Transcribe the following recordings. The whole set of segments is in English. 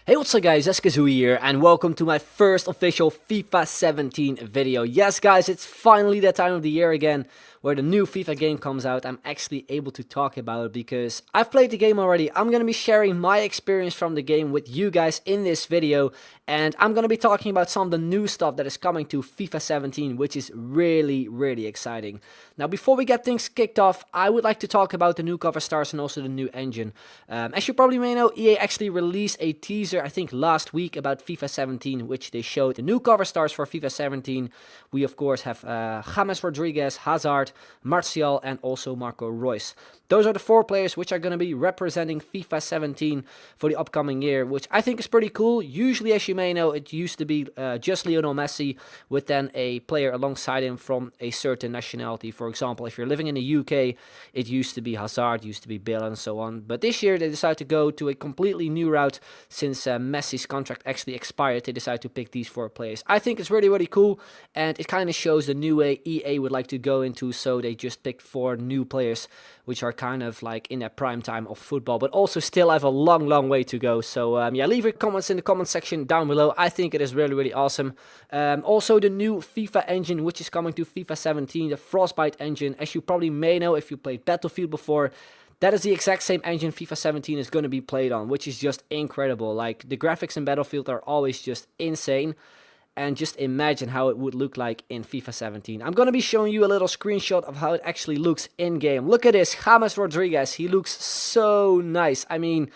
Hey, what's up guys, Eskazoo here, and welcome to my first official FIFA 17 video. Yes guys, it's finally that time of the year again, where the new FIFA game comes out. I'm actually able to talk about it because I've played the game already. I'm going to be sharing my experience from the game with you guys in this video, and I'm going to be talking about some of the new stuff that is coming to FIFA 17, which is really exciting. Now, before we get things kicked off, I would like to talk about the new cover stars and also the new engine. As you probably may know, EA actually released a teaser, I think last week, about FIFA 17, which they showed the new cover stars for FIFA 17. We of course have James Rodriguez, Hazard, Martial, and also Marco Reus. Those are the 4 players which are going to be representing FIFA 17 for the upcoming year, which I think is pretty cool. Usually, as you may know, it used to be just Lionel Messi with then a player alongside him from a certain nationality. For example, if you're living in the UK, it used to be Hazard, used to be Bale, and so on. But this year they decided to go to a completely new route. Since Messi's contract actually expired, they decided to pick these 4 players. I think it's really cool, and it kind of shows the new way EA would like to go into, so they just picked 4 new players, which are kind of like in that prime time of football, but also still have a long way to go. So yeah, leave your comments in the comment section down below. I think it is really awesome. Also the new FIFA engine, which is coming to FIFA 17, the Frostbite engine. As you probably may know if you played Battlefield before, that is the exact same engine FIFA 17 is going to be played on, which is just incredible. Like, the graphics in Battlefield are always just insane. And just imagine how it would look like in FIFA 17. I'm going to be showing you a little screenshot of how it actually looks in-game. Look at this, James Rodriguez. He looks so nice. I mean,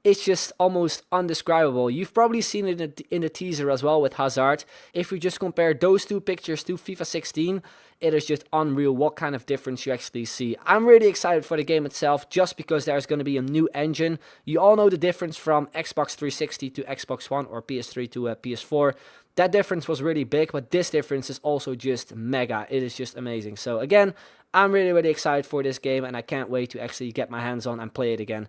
it's just almost undescribable. You've probably seen it in the teaser as well with Hazard. If we just compare those 2 pictures to FIFA 16, it is just unreal what kind of difference you actually see. I'm really excited for the game itself, just because there's going to be a new engine. You all know the difference from Xbox 360 to Xbox One, or PS3 to PS4. That difference was really big, but this difference is also just mega. It is just amazing. So again, I'm really excited for this game, and I can't wait to actually get my hands on and play it again.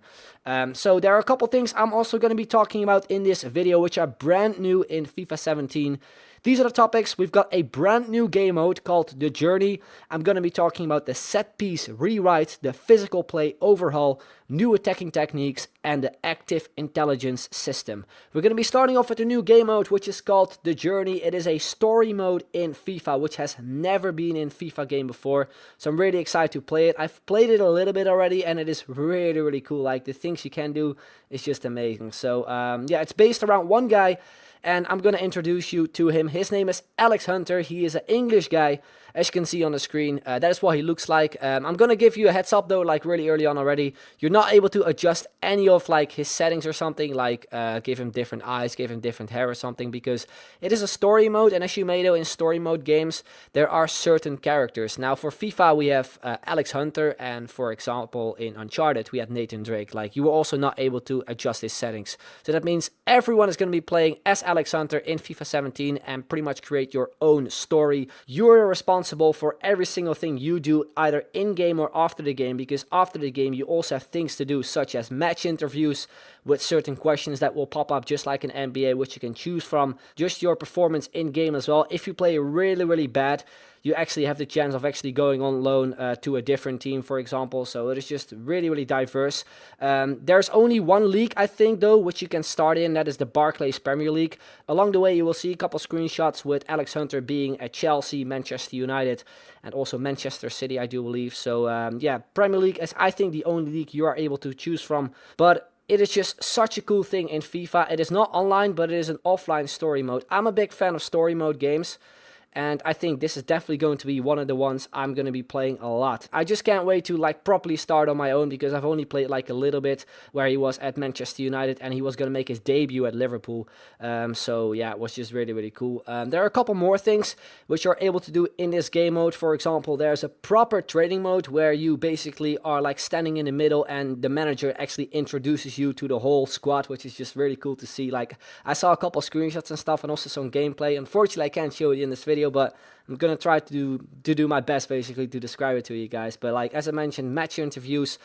So there are a couple things I'm also going to be talking about in this video, which are brand new in FIFA 17. These are the topics. We've got a brand new game mode called The Journey. I'm going to be talking about the set piece rewrite, the physical play overhaul, new attacking techniques, and the active intelligence system. We're going to be starting off with a new game mode, which is called The Journey. It is a story mode in FIFA, which has never been in FIFA game before. So I'm really excited to play it. I've played it a little bit already, and it is really cool. Like, the things you can do is just amazing. So yeah, it's based around one guy, and I'm going to introduce you to him. His name is Alex Hunter. He is an English guy, as you can see on the screen. That is what he looks like. I'm going to give you a heads up though, like really early on already. You're not able to adjust any of like his settings or something, like give him different eyes, give him different hair or something, because it is a story mode. And as you may know, in story mode games, there are certain characters. Now for FIFA, we have Alex Hunter, and for example, in Uncharted, we had Nathan Drake. Like, you were also not able to adjust his settings. So that means everyone is going to be playing as Alex Hunter in FIFA 17 and pretty much create your own story. You're responsible for every single thing you do, either in-game or after the game, because after the game you also have things to do, such as match interviews with certain questions that will pop up just like an NBA, which you can choose from. Just your performance in-game as well. If you play really bad, you actually have the chance of actually going on loan to a different team, for example. So it is just really diverse. There's only one league, I think, though, which you can start in. That is the Barclays Premier League. Along the way, you will see a couple screenshots with Alex Hunter being at Chelsea, Manchester United, and also Manchester City, I do believe. So yeah, Premier League is, I think, the only league you are able to choose from. But it is just such a cool thing in FIFA. It is not online, but it is an offline story mode. I'm a big fan of story mode games, and I think this is definitely going to be one of the ones I'm going to be playing a lot. I just can't wait to like properly start on my own, because I've only played like a little bit where he was at Manchester United and he was going to make his debut at Liverpool. So yeah, it was just really cool. There are a couple more things which you're able to do in this game mode. For example, there's a proper training mode where you basically are like standing in the middle and the manager actually introduces you to the whole squad, which is just really cool to see. Like, I saw a couple screenshots and stuff and also some gameplay. Unfortunately, I can't show it in this video, but I'm gonna try to do my best basically to describe it to you guys. But like, as I mentioned, match interviews,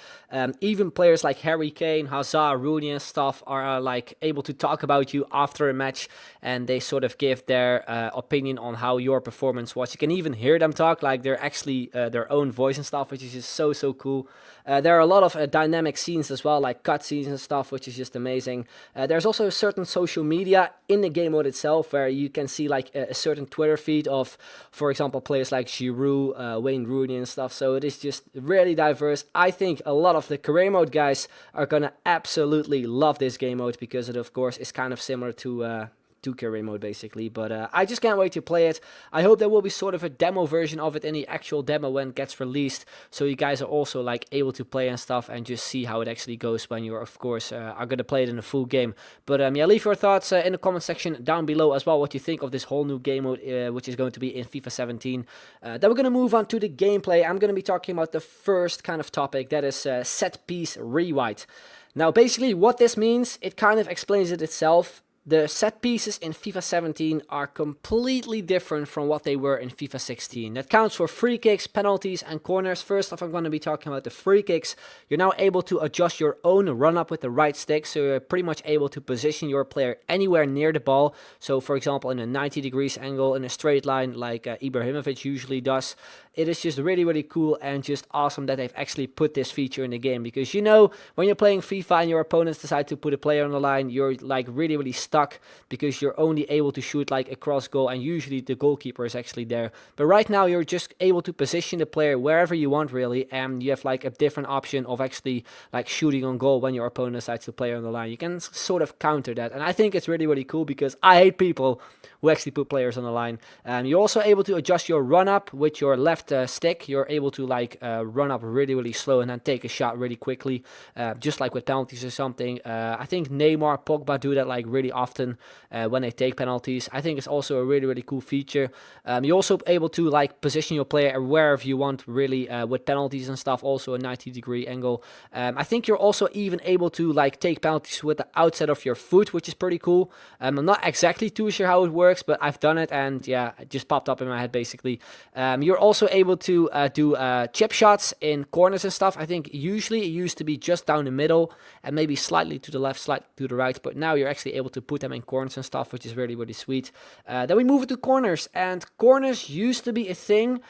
even players like Harry Kane, Hazard, Rooney and stuff are like able to talk about you after a match, and they sort of give their opinion on how your performance was. You can even hear them talk, like they're actually their own voice and stuff, which is just so cool. There are a lot of dynamic scenes as well, like cutscenes and stuff, which is just amazing. There's also a certain social media in the game mode itself, where you can see like a certain Twitter feed of, for example, players like Giroud, Wayne Rooney and stuff. So it is just really diverse. I think a lot of the career mode guys are gonna absolutely love this game mode, because it of course is kind of similar to career mode basically. But I just can't wait to play it. I hope there will be sort of a demo version of it in the actual demo when it gets released, so you guys are also like able to play and stuff and just see how it actually goes when you're of course are gonna play it in a full game. But yeah, leave your thoughts in the comment section down below as well, what you think of this whole new game mode, which is going to be in FIFA 17. Then we're gonna move on to the gameplay. I'm gonna be talking about the first kind of topic, that is set piece rewrite. Now basically what this means, it kind of explains it itself. The set pieces in FIFA 17 are completely different from what they were in FIFA 16. That counts for free kicks, penalties and corners. First off, I'm going to be talking about the free kicks. You're now able to adjust your own run up with the right stick, so you're pretty much able to position your player anywhere near the ball. So for example, in a 90 degrees angle, in a straight line like Ibrahimovic usually does. It is just really, really cool and just awesome that they've actually put this feature in the game, because you know, when you're playing FIFA and your opponents decide to put a player on the line, you're like really, really stuck, because you're only able to shoot like a cross goal, and usually the goalkeeper is actually there. But right now you're just able to position the player wherever you want really, and you have like a different option of actually like shooting on goal when your opponent decides to play on the line. You can sort of counter that, and I think it's really, really cool, because I hate people who actually put players on the line. You're also able to adjust your run up with your left stick. You're able to like run up really, really slow and then take a shot really quickly, just like with penalties or something. I think Neymar, Pogba do that like really often when they take penalties. I think it's also a really, really cool feature. You're also able to like position your player wherever you want really, with penalties and stuff, also a 90-degree angle. I think you're also even able to like take penalties with the outside of your foot, which is pretty cool. I'm not exactly too sure how it works, but I've done it, and yeah, it just popped up in my head basically. You're also able to do chip shots in corners and stuff. I think usually it used to be just down the middle and maybe slightly to the left, slightly to the right, but now you're actually able to put them in corners and stuff, which is really, really sweet. Then we move it to corners, and corners used to be a thing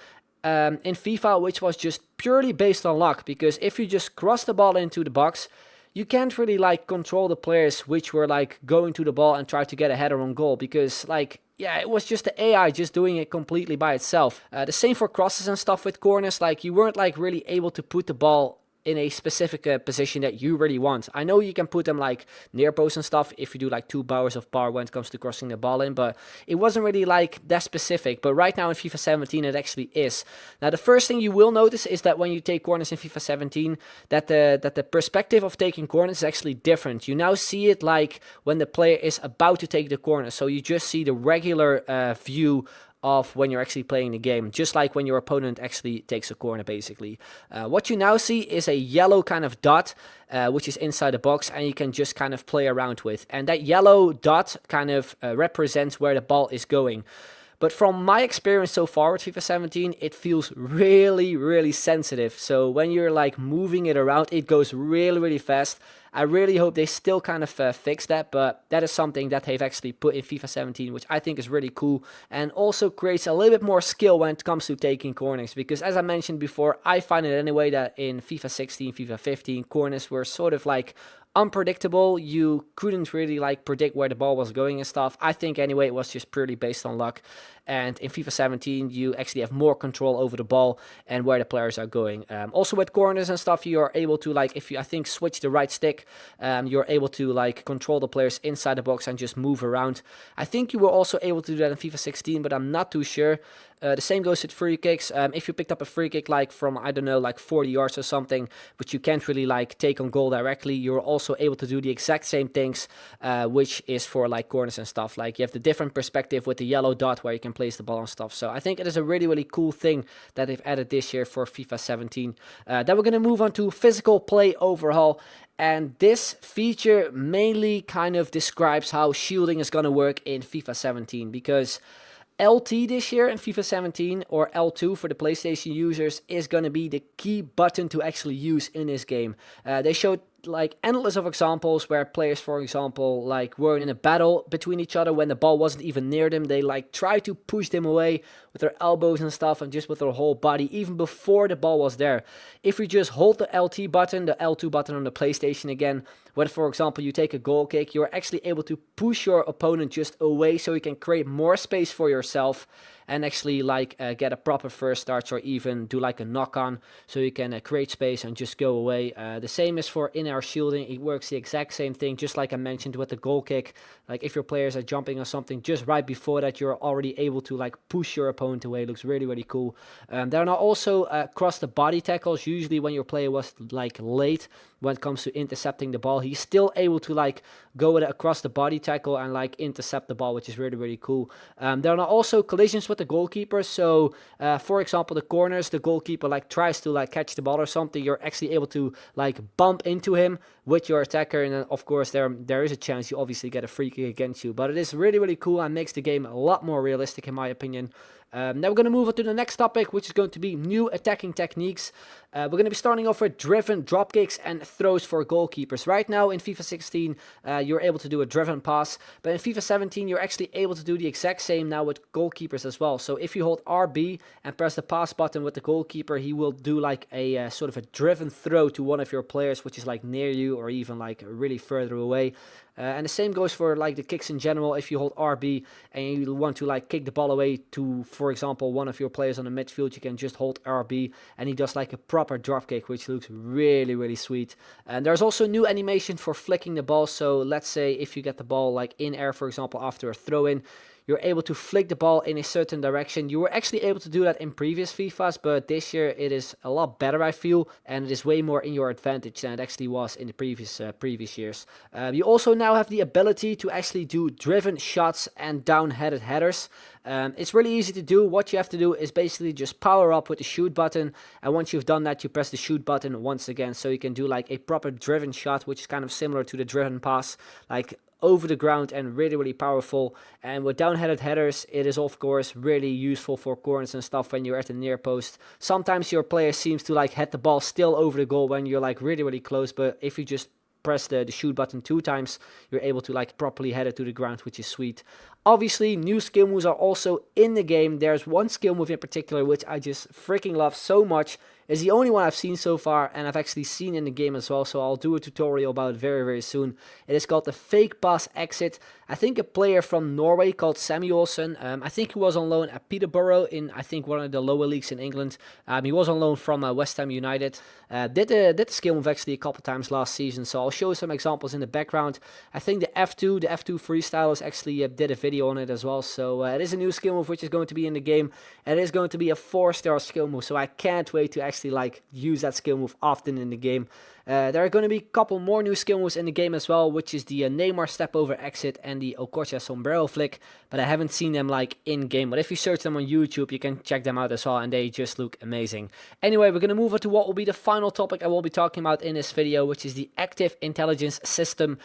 in FIFA, which was just purely based on luck, because if you just cross the ball into the box, you can't really like control the players which were like going to the ball and try to get a header on goal, because like, yeah, it was just the AI just doing it completely by itself. The same for crosses and stuff with corners. Like, you weren't like really able to put the ball in a specific position that you really want. I know you can put them like near post and stuff if you do like 2 powers of power when it comes to crossing the ball in, but it wasn't really like that specific. But right now in FIFA 17 it actually is. Now the first thing you will notice is that when you take corners in FIFA 17, that the perspective of taking corners is actually different. You now see it like when the player is about to take the corner, so you just see the regular view of when you're actually playing the game, just like when your opponent actually takes a corner basically. What you now see is a yellow kind of dot, which is inside the box, and you can just kind of play around with. And that yellow dot kind of represents where the ball is going. But from my experience so far with FIFA 17, it feels really, really sensitive. So when you're like moving it around, it goes really, really fast. I really hope they still kind of fix that, but that is something that they've actually put in FIFA 17, which I think is really cool, and also creates a little bit more skill when it comes to taking corners, because as I mentioned before, I find it anyway that in FIFA 16, FIFA 15, corners were sort of like unpredictable. You couldn't really like predict where the ball was going and stuff. I think anyway it was just purely based on luck. And in FIFA 17 you actually have more control over the ball and where the players are going. Also with corners and stuff, you are able to like, if you I think switch the right stick, you're able to like control the players inside the box and just move around. I think you were also able to do that in FIFA 16, but I'm not too sure. The same goes with free kicks. If you picked up a free kick like from, I don't know, like 40 yards or something, but you can't really like take on goal directly, you're also able to do the exact same things, which is for like corners and stuff. Like you have the different perspective with the yellow dot where you can place the ball and stuff. So I think it is a really, really cool thing that they've added this year for FIFA 17. Then we're going to move on to physical play overhaul. And this feature mainly kind of describes how shielding is going to work in FIFA 17, because LT this year in FIFA 17, or L2 for the PlayStation users, is going to be the key button to actually use in this game. They showed like endless of examples where players, for example, like were in a battle between each other when the ball wasn't even near them. They like try to push them away with their elbows and stuff and just with their whole body even before the ball was there. If you just hold the LT button, the L2 button on the PlayStation again, when for example you take a goal kick, you're actually able to push your opponent just away so you can create more space for yourself and actually like get a proper first touch or even do like a knock on so you can create space and just go away. The same is for in-air shielding. It works the exact same thing, just like I mentioned with the goal kick. Like if your players are jumping on something just right before that, you're already able to like push your opponent away. It looks really, really cool. There are now also across the body tackles. Usually when your player was like late when it comes to intercepting the ball, he's still able to like go with it across the body tackle and like intercept the ball, which is really, really cool. There are now also collisions with the goalkeeper. So for example, the corners, the goalkeeper like tries to like catch the ball or something, you're actually able to like bump into him with your attacker, and then of course there is a chance you obviously get a free kick against you. But it is really, really cool and makes the game a lot more realistic in my opinion. Now we're going to move on to the next topic, which is going to be new attacking techniques. We're going to be starting off with driven drop kicks and throws for goalkeepers. Right now in FIFA 16, you're able to do a driven pass, but in FIFA 17, you're actually able to do the exact same now with goalkeepers as well. So if you hold RB and press the pass button with the goalkeeper, he will do like a sort of a driven throw to one of your players, which is like near you or even like really further away. And the same goes for like the kicks in general. If you hold RB and you want to like kick the ball away to, for example, one of your players on the midfield, you can just hold RB and he does like a proper drop kick, which looks really, really sweet. And there's also new animation for flicking the ball. So let's say if you get the ball like in air, for example, after a throw in, you're able to flick the ball in a certain direction. You were actually able to do that in previous FIFAs, but this year it is a lot better, I feel, and it is way more in your advantage than it actually was in the previous years. You also now have the ability to actually do driven shots and down-headed headers. It's really easy to do. What you have to do is basically just power up with the shoot button, and once you've done that, you press the shoot button once again, so you can do like a proper driven shot, which is kind of similar to the driven pass, like over the ground and really, really powerful. And with down-headed headers, it is of course really useful for corners and stuff when you're at the near post. Sometimes your player seems to like head the ball still over the goal when you're like really, really close, but if you just press the shoot button 2 times, you're able to like properly head it to the ground, which is sweet. Obviously, new skill moves are also in the game. There's one skill move in particular which I just freaking love so much. It's the only one I've seen so far, and I've actually seen in the game as well, so I'll do a tutorial about it very, very soon. It is called the fake pass exit. I think a player from Norway called Samuelson, I think he was on loan at Peterborough in, I think, one of the lower leagues in England. He was on loan from West Ham United. Did the skill move actually a couple times last season, so I'll show some examples in the background. I think the F2 freestylers actually did a video on it as well, so it is a new skill move which is going to be in the game. It is going to be a 4-star skill move, so I can't wait to actually like use that skill move often in the game. There are going to be a couple more new skill moves in the game as well, which is the Neymar step over exit and the Okocha sombrero flick, but I haven't seen them like in game. But if you search them on YouTube, you can check them out as well, and they just look amazing. Anyway, we're going to move on to what will be the final topic I will be talking about in this video, which is the active intelligence system.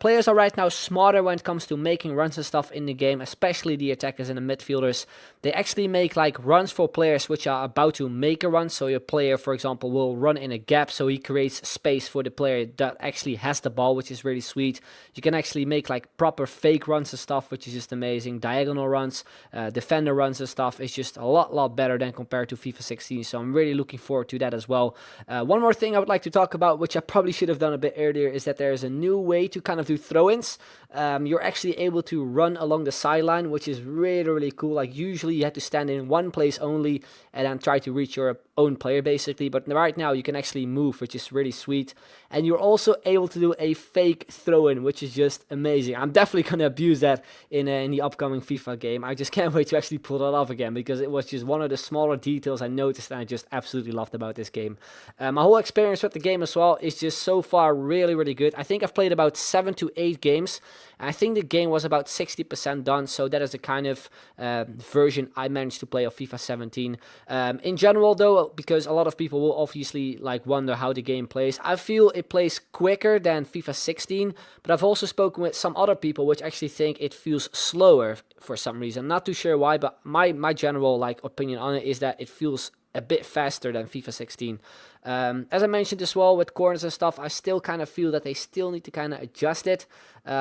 Players are right now smarter when it comes to making runs and stuff in the game, especially the attackers and the midfielders. They actually make like runs for players which are about to make a run. So your player, for example, will run in a gap, so he creates space for the player that actually has the ball, which is really sweet. You can actually make like proper fake runs and stuff, which is just amazing. Diagonal runs, defender runs and stuff is just a lot better than compared to FIFA 16. So I'm really looking forward to that as well. One more thing I would like to talk about, which I probably should have done a bit earlier, is that there is a new way to kind of do throw-ins. You're actually able to run along the sideline, which is really, really cool. Like usually you had to stand in one place only and then try to reach your own player basically, but right now you can actually move, which is really sweet. And you're also able to do a fake throw-in, which is just amazing. I'm definitely going to abuse that in the upcoming FIFA game. I just can't wait to actually pull that off again, because it was just one of the smaller details I noticed and I just absolutely loved about this game. My whole experience with the game as well is just so far really, really good. I think I've played about 7 to 8 games. I think the game was about 60% done, so that is the kind of version I managed to play of FIFA 17. In general though, because a lot of people will obviously like wonder how the game plays, I feel it plays quicker than FIFA 16, but I've also spoken with some other people which actually think it feels slower for some reason. Not too sure why, but my general like opinion on it is that it feels a bit faster than FIFA 16. As I mentioned as well with corners and stuff, I still kind of feel that they still need to kind of adjust it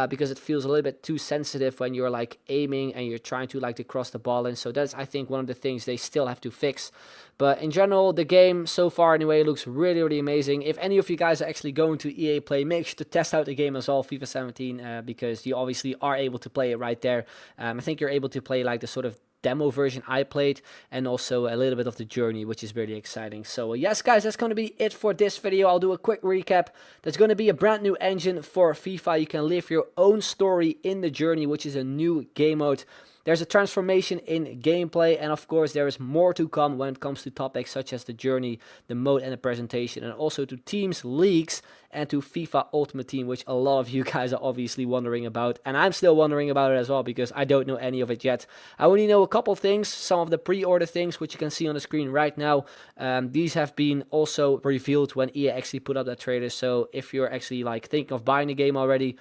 because it feels a little bit too sensitive when you're like aiming and you're trying to like to cross the ball in. So that's, I think, one of the things they still have to fix. But in general, the game so far anyway looks really, really amazing. If any of you guys are actually going to EA Play, make sure to test out the game as well, FIFA 17, because you obviously are able to play it right there. I think you're able to play like the sort of demo version I played, and also a little bit of the journey, which is really exciting. So yes guys, that's going to be it for this video. I'll do a quick recap. There's going to be a brand new engine for FIFA. You can live your own story in the journey, which is a new game mode. There's a transformation in gameplay, and of course there is more to come when it comes to topics such as the journey, the mode and the presentation, and also to teams, leagues, and to FIFA Ultimate Team, which a lot of you guys are obviously wondering about, and I'm still wondering about it as well because I don't know any of it yet. I only know a couple things, some of the pre-order things, which you can see on the screen right now. These have been also revealed when EA actually put up that trailer, so if you're actually like thinking of buying the game already,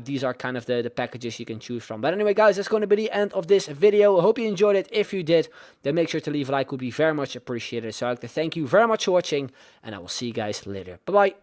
these are kind of the packages you can choose from. But anyway guys, that's going to be the end of this video. I hope you enjoyed it. If you did, then make sure to leave a like, would be very much appreciated. So I'd like to thank you very much for watching, and I will see you guys later. Bye bye.